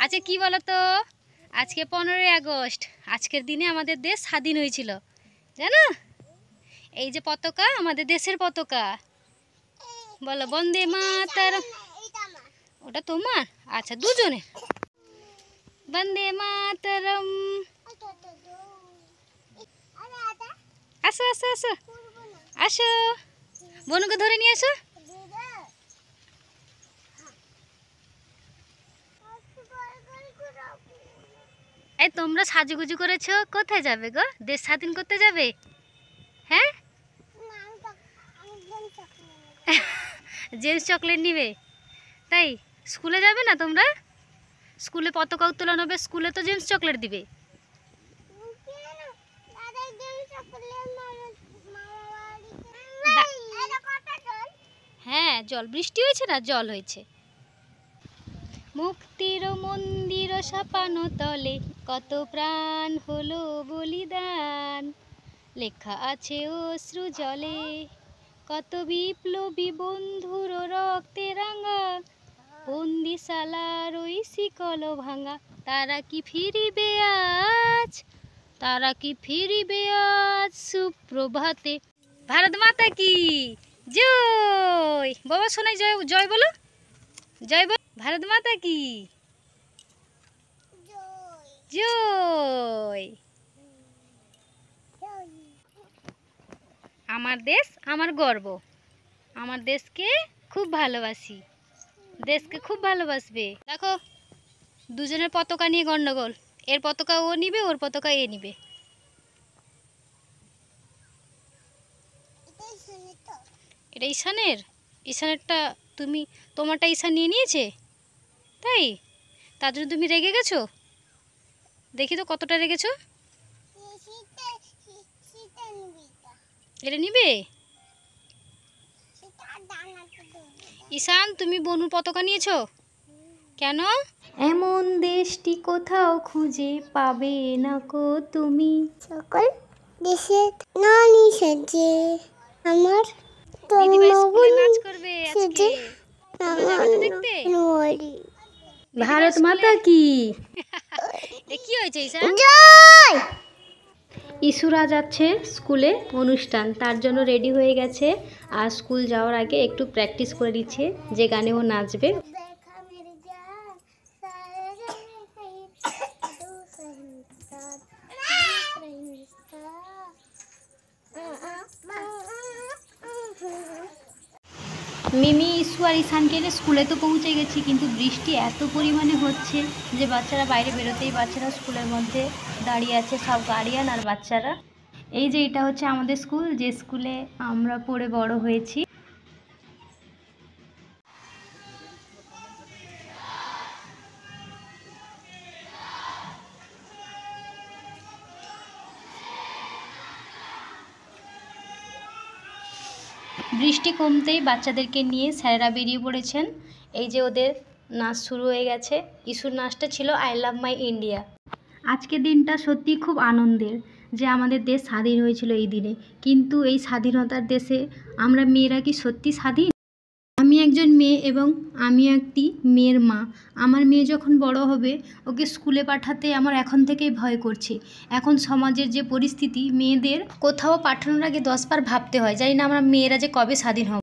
আচ্ছা কি বলো তো, আজকে 15ই আগস্ট, আজকের দিনে আমাদের দেশ স্বাধীন হয়েছিল জানো। এই যে পতাকা আমাদের দেশের পতাকা, বলো বন্দে মাতরম। ওটা তোমার? আচ্ছা দুজনে বন্দে মাতরম। আসো আসো আসো আসো, বনুকে ধরে নিয়ে আসো। এই তোমরা সাজুগুজু করেছো, কোথায় যাবে গো? দেশ স্বাধীন করতে যাবে? হ্যাঁ, জেন্টস চকলেট নিবে তাই? স্কুলে যাবে না তোমরা? স্কুলে পতাকা উত্তোলন হবে, স্কুলে তো জেন্টস চকলেট দিবে। হ্যাঁ জল, বৃষ্টি হয়েছে না, জল হয়েছে। মুক্তির মন্দির ছাপানো তলে কত প্রাণ হলো বলিদান, লেখা আছে অশ্রু জলে কত বিপ্লবী বন্ধুর রক্তে রাঙা, বন্দিশালার ওই শিকল ভাঙা। তারা কি ফিরিবে আজ, তারা কি ফিরিবে আজ সুপ্রভাতে। ভারত মাতা কি জয়। বাবা শোনাই জয়, জয় বলো, জয় বল। ভারত মাতা কি জয়। আমার দেশ আমার গর্ব, আমার দেশকে খুব ভালোবাসি, দেশকে খুব ভালোবাসবে। দেখো দুজনের পতাকা নিয়ে গন্ডগোল, এর পতাকা ও নিবে, ওর পতাকা এ নিবে। এটা ঈশানের, ঈশানেরটা তুমি, তোমারটা ঈশান নিয়ে নিয়েছে তাই? তার জন্য তুমি রেগে গেছো? দেখি তো কতটা রেগেছো। এটা নিবে? ঈশান তুমি বনুর পতাকা নিয়েছো কেন? এমন দেশটি কোথাও খুঁজে পাবে না কো তুমি। সকল দেশে নানি সেজে আমার দিদিভাই স্কুলে নাচ করবে আজকে, দেখতে। ভারত মাতা কি। এ কি হয়েছে ঈশান? জয়। ইসুরা যাচ্ছে স্কুলে অনুষ্ঠান, তার জন্য রেডি হয়ে গেছে। আর স্কুল যাওয়ার আগে একটু প্র্যাকটিস করে দিচ্ছে যে গানে ও নাচবে। মিমি ইসু আর ঈশানকে স্কুলে তো পৌঁছে গেছি, কিন্তু বৃষ্টি এত পরিমাণে হচ্ছে যে বাচ্চারা বাইরে বেরোতেই পারছে না। স্কুলের মধ্যে দাঁড়িয়ে আছে সব গার্ডিয়ান আর বাচ্চারা। এই যে এটা হচ্ছে আমাদের স্কুল, যে স্কুলে আমরা পড়ে বড় হয়েছি। বৃষ্টি কমতেই বাচ্চাদেরকে নিয়ে স্যারেরা বেরিয়ে পড়েছেন। এই যে ওদের নাচ শুরু হয়ে গেছে। ইসুর নাচটা ছিল আই লাভ মাই ইন্ডিয়া। আজকের দিনটা সত্যি খুব আনন্দের, যে আমাদের দেশ স্বাধীন হয়েছিল এই দিনে। কিন্তু এই স্বাধীনতার দেশে আমরা মেয়েরা কি সত্যি স্বাধীন? আমি একজন মেয়ে এবং আমি একটি মেয়ের মা। আমার মেয়ে যখন বড় হবে, ওকে স্কুলে পাঠাতে আমার এখন থেকেই ভয় করছে। এখন সমাজের যে পরিস্থিতি, মেয়েদের কোথাও পাঠানোর আগে 10 বার ভাবতে হয়। জানি না আমরা মেয়েরা যে কবে স্বাধীন হব।